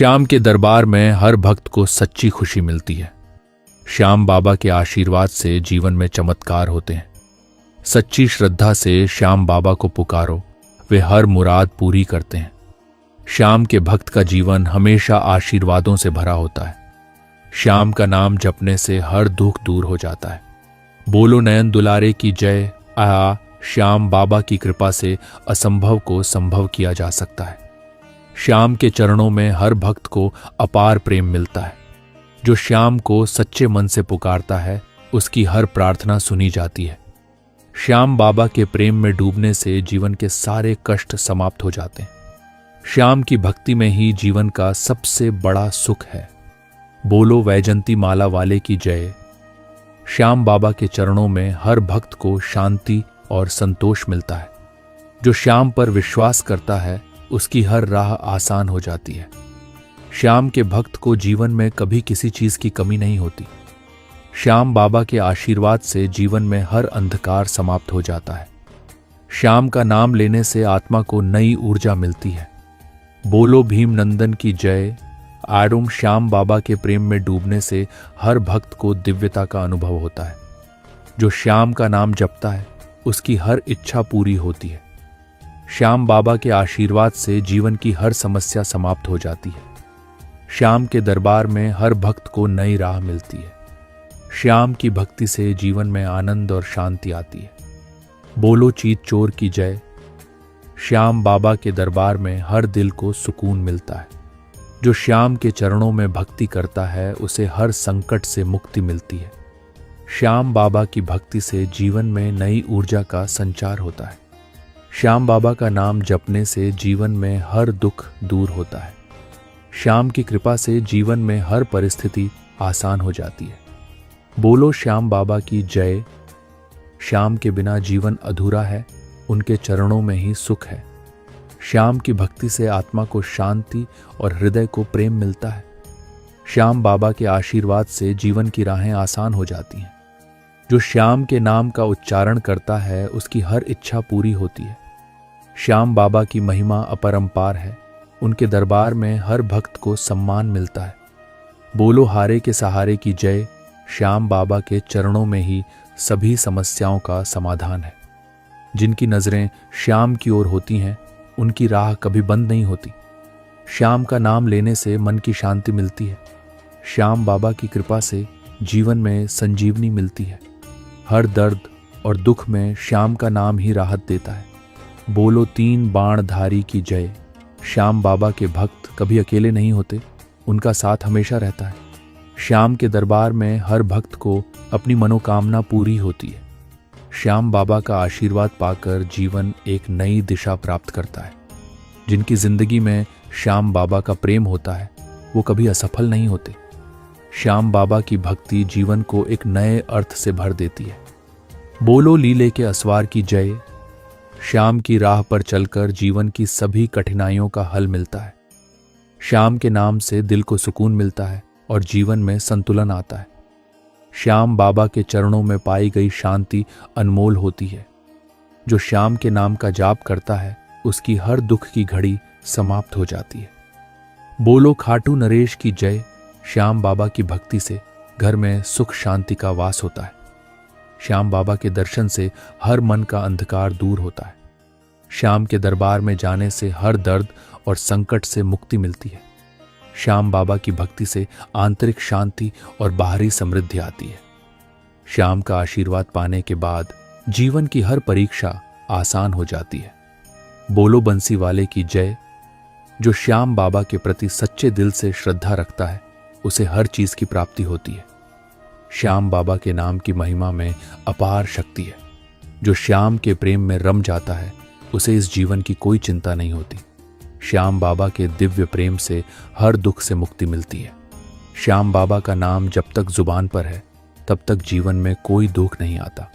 श्याम के दरबार में हर भक्त को सच्ची खुशी मिलती है। श्याम बाबा के आशीर्वाद से जीवन में चमत्कार होते हैं। सच्ची श्रद्धा से श्याम बाबा को पुकारो, वे हर मुराद पूरी करते हैं। श्याम के भक्त का जीवन हमेशा आशीर्वादों से भरा होता है। श्याम का नाम जपने से हर दुख दूर हो जाता है। बोलो नयन दुलारे की जय। श्याम बाबा की कृपा से असंभव को संभव किया जा सकता है। श्याम के चरणों में हर भक्त को अपार प्रेम मिलता है। जो श्याम को सच्चे मन से पुकारता है, उसकी हर प्रार्थना सुनी जाती है। श्याम बाबा के प्रेम में डूबने से जीवन के सारे कष्ट समाप्त हो जाते हैं। श्याम की भक्ति में ही जीवन का सबसे बड़ा सुख है। बोलो वैजंती माला वाले की जय। श्याम बाबा के चरणों में हर भक्त को शांति और संतोष मिलता है। जो श्याम पर विश्वास करता है, उसकी हर राह आसान हो जाती है। श्याम के भक्त को जीवन में कभी किसी चीज की कमी नहीं होती। श्याम बाबा के आशीर्वाद से जीवन में हर अंधकार समाप्त हो जाता है। श्याम का नाम लेने से आत्मा को नई ऊर्जा मिलती है। बोलो भीम नंदन की जय। श्याम बाबा के प्रेम में डूबने से हर भक्त को दिव्यता का अनुभव होता है। जो श्याम का नाम जपता है, उसकी हर इच्छा पूरी होती है। श्याम बाबा के आशीर्वाद से जीवन की हर समस्या समाप्त हो जाती है। श्याम के दरबार में हर भक्त को नई राह मिलती है। श्याम की भक्ति से जीवन में आनंद और शांति आती है। बोलो चीत चोर की जय। श्याम बाबा के दरबार में हर दिल को सुकून मिलता है। जो श्याम के चरणों में भक्ति करता है, उसे हर संकट से मुक्ति मिलती है। श्याम बाबा की भक्ति से जीवन में नई ऊर्जा का संचार होता है। श्याम बाबा का नाम जपने से जीवन में हर दुख दूर होता है। श्याम की कृपा से जीवन में हर परिस्थिति आसान हो जाती है। बोलो श्याम बाबा की जय। श्याम के बिना जीवन अधूरा है, उनके चरणों में ही सुख है। श्याम की भक्ति से आत्मा को शांति और हृदय को प्रेम मिलता है। श्याम बाबा के आशीर्वाद से जीवन की राहें आसान हो जाती हैं। जो श्याम के नाम का उच्चारण करता है, उसकी हर इच्छा पूरी होती है। श्याम बाबा की महिमा अपरंपार है। उनके दरबार में हर भक्त को सम्मान मिलता है। बोलो हारे के सहारे की जय। श्याम बाबा के चरणों में ही सभी समस्याओं का समाधान है। जिनकी नजरें श्याम की ओर होती हैं, उनकी राह कभी बंद नहीं होती। श्याम का नाम लेने से मन की शांति मिलती है। श्याम बाबा की कृपा से जीवन में संजीवनी मिलती है। हर दर्द और दुख में श्याम का नाम ही राहत देता है। बोलो तीन बाणधारी की जय। श्याम बाबा के भक्त कभी अकेले नहीं होते, उनका साथ हमेशा रहता है। श्याम के दरबार में हर भक्त को अपनी मनोकामना पूरी होती है। श्याम बाबा का आशीर्वाद पाकर जीवन एक नई दिशा प्राप्त करता है। जिनकी जिंदगी में श्याम बाबा का प्रेम होता है, वो कभी असफल नहीं होते। श्याम बाबा की भक्ति जीवन को एक नए अर्थ से भर देती है। बोलो लीले के असवार की जय। श्याम की राह पर चलकर जीवन की सभी कठिनाइयों का हल मिलता है। श्याम के नाम से दिल को सुकून मिलता है और जीवन में संतुलन आता है। श्याम बाबा के चरणों में पाई गई शांति अनमोल होती है। जो श्याम के नाम का जाप करता है, उसकी हर दुख की घड़ी समाप्त हो जाती है। बोलो खाटू नरेश की जय। श्याम बाबा की भक्ति से घर में सुख शांति का वास होता है। श्याम बाबा के दर्शन से हर मन का अंधकार दूर होता है। श्याम के दरबार में जाने से हर दर्द और संकट से मुक्ति मिलती है। श्याम बाबा की भक्ति से आंतरिक शांति और बाहरी समृद्धि आती है। श्याम का आशीर्वाद पाने के बाद जीवन की हर परीक्षा आसान हो जाती है। बोलो बंसी वाले की जय। जो श्याम बाबा के प्रति सच्चे दिल से श्रद्धा रखता है, उसे हर चीज की प्राप्ति होती है। श्याम बाबा के नाम की महिमा में अपार शक्ति है। जो श्याम के प्रेम में रम जाता है, उसे इस जीवन की कोई चिंता नहीं होती। श्याम बाबा के दिव्य प्रेम से हर दुख से मुक्ति मिलती है। श्याम बाबा का नाम जब तक जुबान पर है, तब तक जीवन में कोई दुख नहीं आता।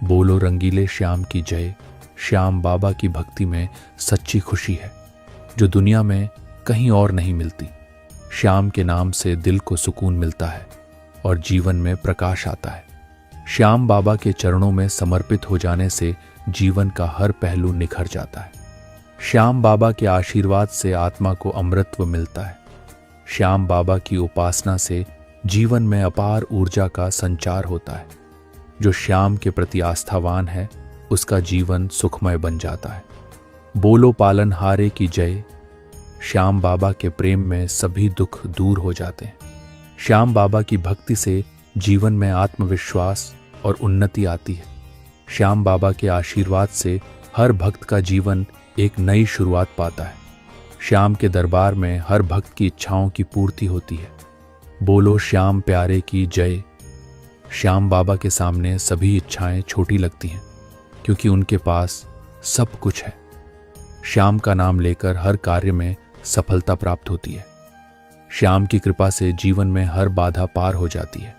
बोलो रंगीले श्याम की जय। श्याम बाबा की भक्ति में सच्ची खुशी है, जो दुनिया में कहीं और नहीं मिलती। श्याम के नाम से दिल को सुकून मिलता है और जीवन में प्रकाश आता है। श्याम बाबा के चरणों में समर्पित हो जाने से जीवन का हर पहलू निखर जाता है। श्याम बाबा के आशीर्वाद से आत्मा को अमृतत्व मिलता है। श्याम बाबा की उपासना से जीवन में अपार ऊर्जा का संचार होता है। जो श्याम के प्रति आस्थावान है उसका जीवन सुखमय बन जाता है। बोलो पालनहारे की जय। श्याम बाबा के प्रेम में सभी दुख दूर हो जाते हैं। श्याम बाबा की भक्ति से जीवन में आत्मविश्वास और उन्नति आती है। श्याम बाबा के आशीर्वाद से हर भक्त का जीवन एक नई शुरुआत पाता है। श्याम के दरबार में हर भक्त की इच्छाओं की पूर्ति होती है। बोलो श्याम प्यारे की जय। श्याम बाबा के सामने सभी इच्छाएं छोटी लगती हैं क्योंकि उनके पास सब कुछ है। श्याम का नाम लेकर हर कार्य में सफलता प्राप्त होती है। श्याम की कृपा से जीवन में हर बाधा पार हो जाती है।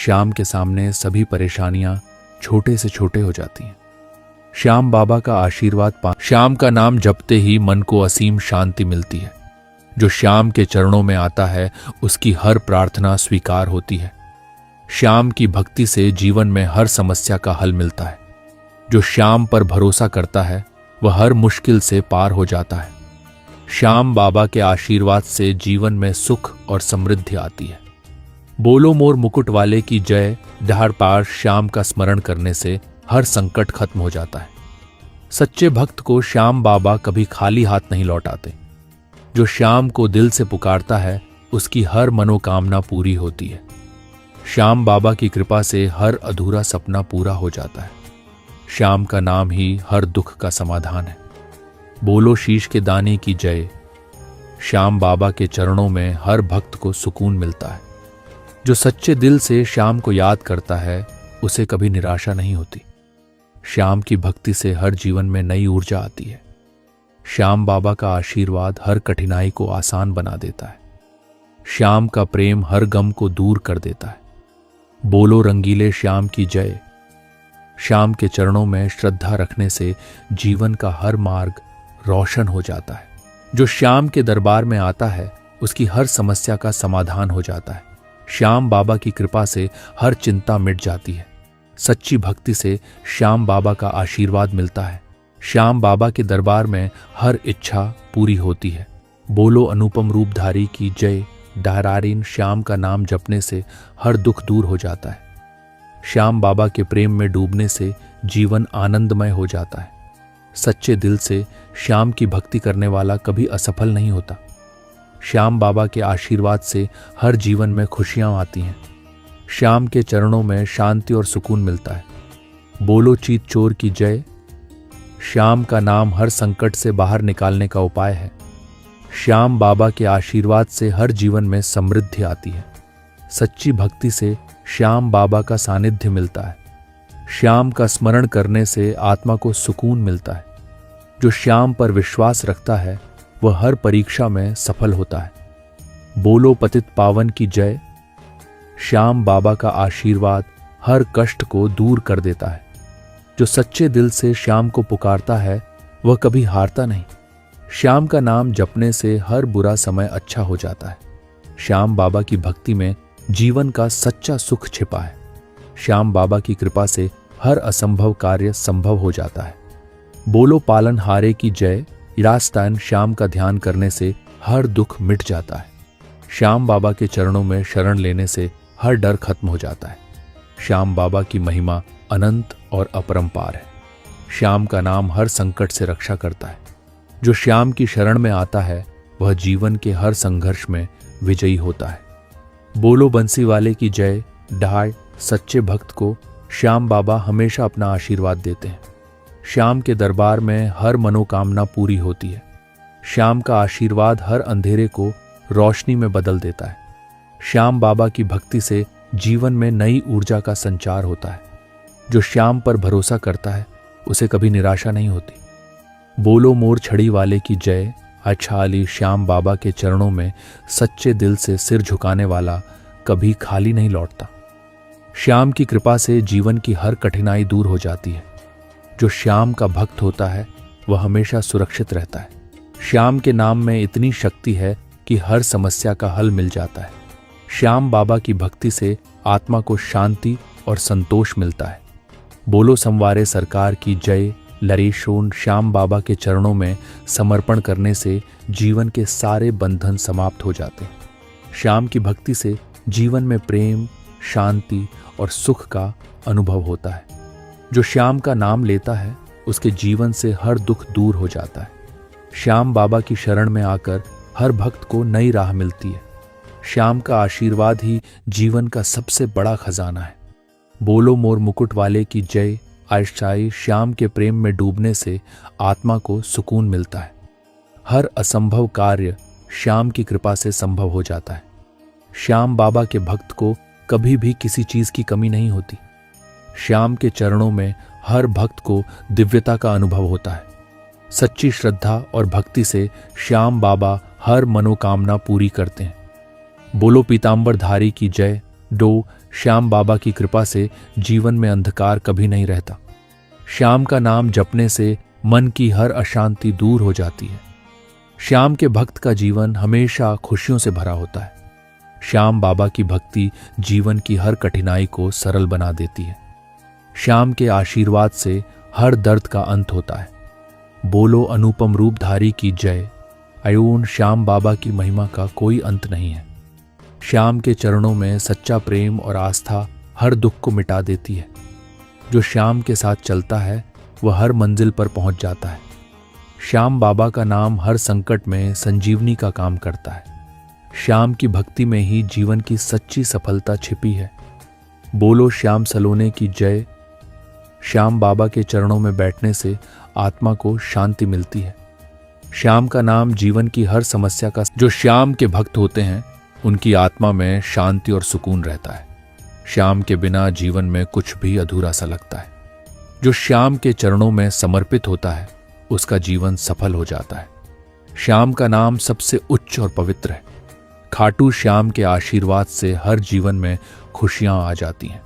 श्याम के सामने सभी परेशानियां छोटे से छोटे हो जाती हैं। श्याम बाबा का आशीर्वाद श्याम का नाम जपते ही मन को असीम शांति मिलती है। जो श्याम के चरणों में आता है उसकी हर प्रार्थना स्वीकार होती है। श्याम की भक्ति से जीवन में हर समस्या का हल मिलता है। जो श्याम पर भरोसा करता है वह हर मुश्किल से पार हो जाता है। श्याम बाबा के आशीर्वाद से जीवन में सुख और समृद्धि आती है। बोलो मोर मुकुट वाले की जय। डहाड़ पार श्याम का स्मरण करने से हर संकट खत्म हो जाता है। सच्चे भक्त को श्याम बाबा कभी खाली हाथ नहीं लौटाते। जो श्याम को दिल से पुकारता है उसकी हर मनोकामना पूरी होती है। श्याम बाबा की कृपा से हर अधूरा सपना पूरा हो जाता है। श्याम का नाम ही हर दुख का समाधान है। बोलो शीश के दाने की जय। श्याम बाबा के चरणों में हर भक्त को सुकून मिलता है। जो सच्चे दिल से श्याम को याद करता है उसे कभी निराशा नहीं होती। श्याम की भक्ति से हर जीवन में नई ऊर्जा आती है। श्याम बाबा का आशीर्वाद हर कठिनाई को आसान बना देता है। श्याम का प्रेम हर गम को दूर कर देता है। बोलो रंगीले श्याम की जय। श्याम के चरणों में श्रद्धा रखने से जीवन का हर मार्ग रोशन हो जाता है। जो श्याम के दरबार में आता है उसकी हर समस्या का समाधान हो जाता है। श्याम बाबा की कृपा से हर चिंता मिट जाती है। सच्ची भक्ति से श्याम बाबा का आशीर्वाद मिलता है। श्याम बाबा के दरबार में हर इच्छा पूरी होती है। बोलो अनुपम रूपधारी की जय। डहरारीन श्याम का नाम जपने से हर दुख दूर हो जाता है। श्याम बाबा के प्रेम में डूबने से जीवन आनंदमय हो जाता है। सच्चे दिल से श्याम की भक्ति करने वाला कभी असफल नहीं होता। श्याम बाबा के आशीर्वाद से हर जीवन में खुशियां आती हैं। श्याम के चरणों में शांति और सुकून मिलता है। बोलो चीत चोर की जय। श्याम का नाम हर संकट से बाहर निकालने का उपाय है। श्याम बाबा के आशीर्वाद से हर जीवन में समृद्धि आती है। सच्ची भक्ति से श्याम बाबा का सानिध्य मिलता है। श्याम का स्मरण करने से आत्मा को सुकून मिलता है। जो श्याम पर विश्वास रखता है वह हर परीक्षा में सफल होता है। बोलो पतित पावन की जय। श्याम बाबा का आशीर्वाद हर कष्ट को दूर कर देता है। जो सच्चे दिल से श्याम को पुकारता है वह कभी हारता नहीं। श्याम का नाम जपने से हर बुरा समय अच्छा हो जाता है। श्याम बाबा की भक्ति में जीवन का सच्चा सुख छिपा है। श्याम बाबा की कृपा से हर असंभव कार्य संभव हो जाता है। बोलो पालनहारे की जय। रास्तान श्याम का ध्यान करने से हर दुख मिट जाता है। श्याम बाबा के चरणों में शरण लेने से हर डर खत्म हो जाता है। श्याम बाबा की महिमा अनंत और अपरंपार है। श्याम का नाम हर संकट से रक्षा करता है। जो श्याम की शरण में आता है वह जीवन के हर संघर्ष में विजयी होता है। बोलो बंसी वाले की जय। ढाल सच्चे भक्त को श्याम बाबा हमेशा अपना आशीर्वाद देते हैं। श्याम के दरबार में हर मनोकामना पूरी होती है। श्याम का आशीर्वाद हर अंधेरे को रोशनी में बदल देता है। श्याम बाबा की भक्ति से जीवन में नई ऊर्जा का संचार होता है। जो श्याम पर भरोसा करता है उसे कभी निराशा नहीं होती। बोलो मोर छड़ी वाले की जय। अच्छा अली श्याम बाबा के चरणों में सच्चे दिल से सिर झुकाने वाला कभी खाली नहीं लौटता। श्याम की कृपा से जीवन की हर कठिनाई दूर हो जाती है। जो श्याम का भक्त होता है वह हमेशा सुरक्षित रहता है। श्याम के नाम में इतनी शक्ति है कि हर समस्या का हल मिल जाता है। श्याम बाबा की भक्ति से आत्मा को शांति और संतोष मिलता है। बोलो संवारे सरकार की जय। लरेशोन श्याम बाबा के चरणों में समर्पण करने से जीवन के सारे बंधन समाप्त हो जाते हैं। श्याम की भक्ति से जीवन में प्रेम, शांति और सुख का अनुभव होता है। जो श्याम का नाम लेता है उसके जीवन से हर दुख दूर हो जाता है। श्याम बाबा की शरण में आकर हर भक्त को नई राह मिलती है। श्याम का आशीर्वाद ही जीवन का सबसे बड़ा खजाना है। बोलो मोर मुकुट वाले की जय। आयशाई श्याम के प्रेम में डूबने से आत्मा को सुकून मिलता है। हर असंभव कार्य श्याम की कृपा से संभव हो जाता है। श्याम बाबा के भक्त को कभी भी किसी चीज की कमी नहीं होती। श्याम के चरणों में हर भक्त को दिव्यता का अनुभव होता है। सच्ची श्रद्धा और भक्ति से श्याम बाबा हर मनोकामना पूरी करते हैं। बोलो पीतांबर धारी की जय। श्याम बाबा की कृपा से जीवन में अंधकार कभी नहीं रहता। श्याम का नाम जपने से मन की हर अशांति दूर हो जाती है। श्याम के भक्त का जीवन हमेशा खुशियों से भरा होता है। श्याम बाबा की भक्ति जीवन की हर कठिनाई को सरल बना देती है। श्याम के आशीर्वाद से हर दर्द का अंत होता है। बोलो अनुपम रूपधारी की जय। अयोन श्याम बाबा की महिमा का कोई अंत नहीं है। श्याम के चरणों में सच्चा प्रेम और आस्था हर दुख को मिटा देती है। जो श्याम के साथ चलता है वह हर मंजिल पर पहुंच जाता है। श्याम बाबा का नाम हर संकट में संजीवनी का काम करता है। श्याम की भक्ति में ही जीवन की सच्ची सफलता छिपी है। बोलो श्याम सलोने की जय। श्याम बाबा के चरणों में बैठने से आत्मा को शांति मिलती है। श्याम का नाम जीवन की हर समस्या का जो श्याम के भक्त होते हैं उनकी आत्मा में शांति और सुकून रहता है। श्याम के बिना जीवन में कुछ भी अधूरा सा लगता है। जो श्याम के चरणों में समर्पित होता है उसका जीवन सफल हो जाता है। श्याम का नाम सबसे उच्च और पवित्र है। खाटू श्याम के आशीर्वाद से हर जीवन में खुशियां आ जाती हैं।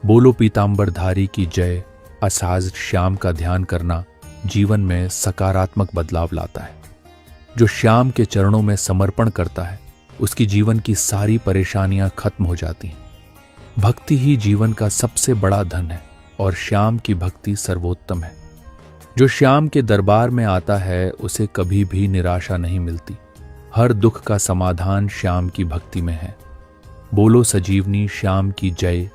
बोलो पीतांबर धारी की जय। असाज श्याम का ध्यान करना जीवन में सकारात्मक बदलाव लाता है। जो श्याम के चरणों में समर्पण करता है उसकी जीवन की सारी परेशानियां खत्म हो जाती हैं। भक्ति ही जीवन का सबसे बड़ा धन है और श्याम की भक्ति सर्वोत्तम है। जो श्याम के दरबार में आता है उसे कभी भी निराशा नहीं मिलती। हर दुख का समाधान श्याम की भक्ति में है। बोलो सजीवनी श्याम की जय।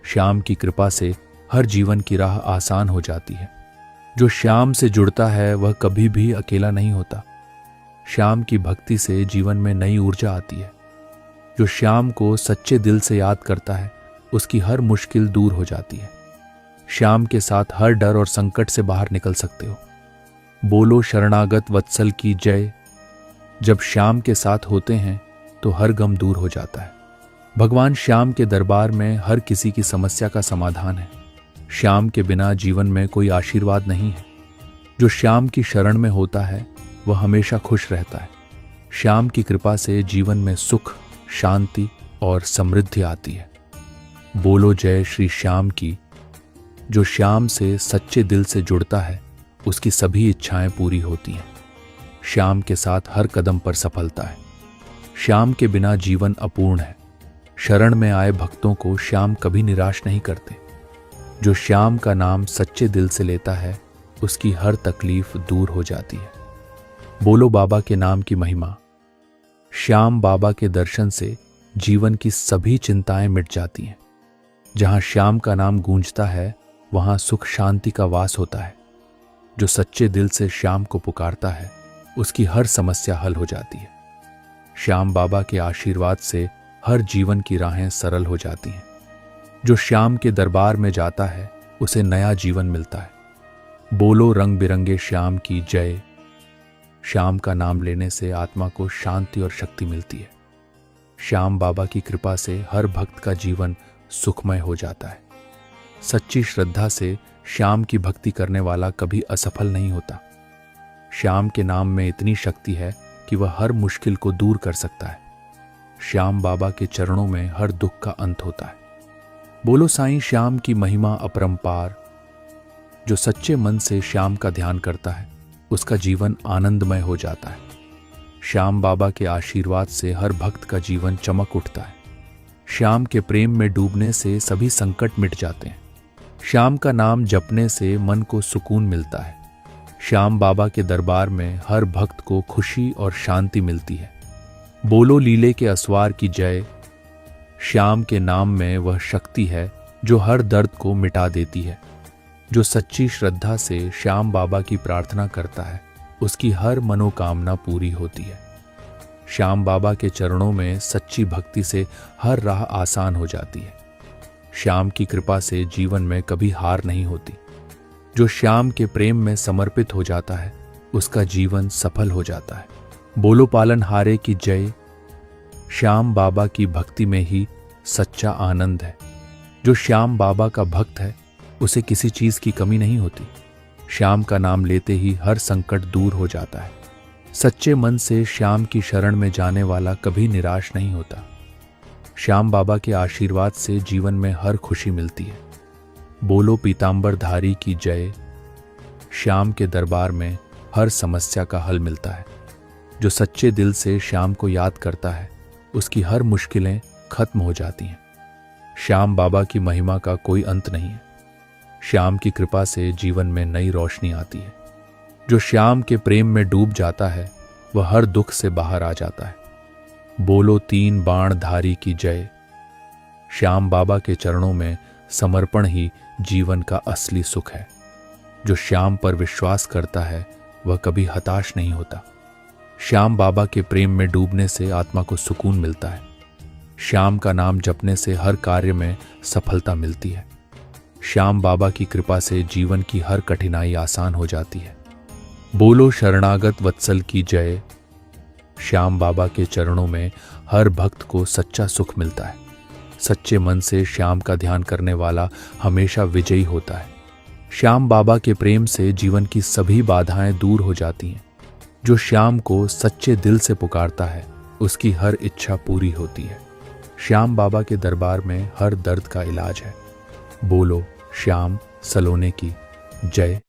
श्याम की कृपा से हर जीवन की राह आसान हो जाती है। जो श्याम से जुड़ता है वह कभी भी अकेला नहीं होता। श्याम की भक्ति से जीवन में नई ऊर्जा आती है। जो श्याम को सच्चे दिल से याद करता है उसकी हर मुश्किल दूर हो जाती है। श्याम के साथ हर डर और संकट से बाहर निकल सकते हो। बोलो शरणागत वत्सल की जय। जब श्याम के साथ होते हैं तो हर गम दूर हो जाता है। भगवान श्याम के दरबार में हर किसी की समस्या का समाधान है। श्याम के बिना जीवन में कोई आशीर्वाद नहीं है। जो श्याम की शरण में होता है वह हमेशा खुश रहता है। श्याम की कृपा से जीवन में सुख, शांति और समृद्धि आती है। बोलो जय श्री श्याम की। जो श्याम से सच्चे दिल से जुड़ता है उसकी सभी इच्छाएं पूरी होती हैं। श्याम के साथ हर कदम पर सफलता है। श्याम के बिना जीवन अपूर्ण है। शरण में आए भक्तों को श्याम कभी निराश नहीं करते। जो श्याम का नाम सच्चे दिल से लेता है उसकी हर तकलीफ दूर हो जाती है। बोलो बाबा के नाम की महिमा। श्याम बाबा के दर्शन से जीवन की सभी चिंताएं मिट जाती हैं। जहां श्याम का नाम गूंजता है वहां सुख शांति का वास होता है। जो सच्चे दिल से श्याम को पुकारता है उसकी हर समस्या हल हो जाती है। श्याम बाबा के आशीर्वाद से हर जीवन की राहें सरल हो जाती हैं। जो श्याम के दरबार में जाता है उसे नया जीवन मिलता है। बोलो रंग बिरंगे श्याम की जय। श्याम का नाम लेने से आत्मा को शांति और शक्ति मिलती है। श्याम बाबा की कृपा से हर भक्त का जीवन सुखमय हो जाता है। सच्ची श्रद्धा से श्याम की भक्ति करने वाला कभी असफल नहीं होता। श्याम के नाम में इतनी शक्ति है कि वह हर मुश्किल को दूर कर सकता है। श्याम बाबा के चरणों में हर दुख का अंत होता है। बोलो साईं श्याम की महिमा अपरंपार। जो सच्चे मन से श्याम का ध्यान करता है उसका जीवन आनंदमय हो जाता है। श्याम बाबा के आशीर्वाद से हर भक्त का जीवन चमक उठता है। श्याम के प्रेम में डूबने से सभी संकट मिट जाते हैं। श्याम का नाम जपने से मन को सुकून मिलता है। श्याम बाबा के दरबार में हर भक्त को खुशी और शांति मिलती है। बोलो लीले के असवार की जय। श्याम के नाम में वह शक्ति है जो हर दर्द को मिटा देती है। जो सच्ची श्रद्धा से श्याम बाबा की प्रार्थना करता है, उसकी हर मनोकामना पूरी होती है। श्याम बाबा के चरणों में सच्ची भक्ति से हर राह आसान हो जाती है। श्याम की कृपा से जीवन में कभी हार नहीं होती। जो श्याम के प्रेम में समर्पित हो जाता है, उसका जीवन सफल हो जाता है। बोलो पालनहारे की जय। श्याम बाबा की भक्ति में ही सच्चा आनंद है। जो श्याम बाबा का भक्त है, उसे किसी चीज की कमी नहीं होती। श्याम का नाम लेते ही हर संकट दूर हो जाता है। सच्चे मन से श्याम की शरण में जाने वाला कभी निराश नहीं होता। श्याम बाबा के आशीर्वाद से जीवन में हर खुशी मिलती है। बोलो पीतांबरधारी की जय। श्याम के दरबार में हर समस्या का हल मिलता है। जो सच्चे दिल से श्याम को याद करता है, उसकी हर मुश्किलें खत्म हो जाती हैं। श्याम बाबा की महिमा का कोई अंत नहीं है। श्याम की कृपा से जीवन में नई रोशनी आती है। जो श्याम के प्रेम में डूब जाता है, वह हर दुख से बाहर आ जाता है। बोलो तीन बाणधारी की जय। श्याम बाबा के चरणों में समर्पण ही जीवन का असली सुख है। जो श्याम पर विश्वास करता है, वह कभी हताश नहीं होता। श्याम बाबा के प्रेम में डूबने से आत्मा को सुकून मिलता है। श्याम का नाम जपने से हर कार्य में सफलता मिलती है। श्याम बाबा की कृपा से जीवन की हर कठिनाई आसान हो जाती है। बोलो शरणागत वत्सल की जय। श्याम बाबा के चरणों में हर भक्त को सच्चा सुख मिलता है। सच्चे मन से श्याम का ध्यान करने वाला हमेशा विजयी होता है। श्याम बाबा के प्रेम से जीवन की सभी बाधाएं दूर हो जाती हैं। जो श्याम को सच्चे दिल से पुकारता है, उसकी हर इच्छा पूरी होती है। श्याम बाबा के दरबार में हर दर्द का इलाज है। बोलो श्याम सलोने की जय।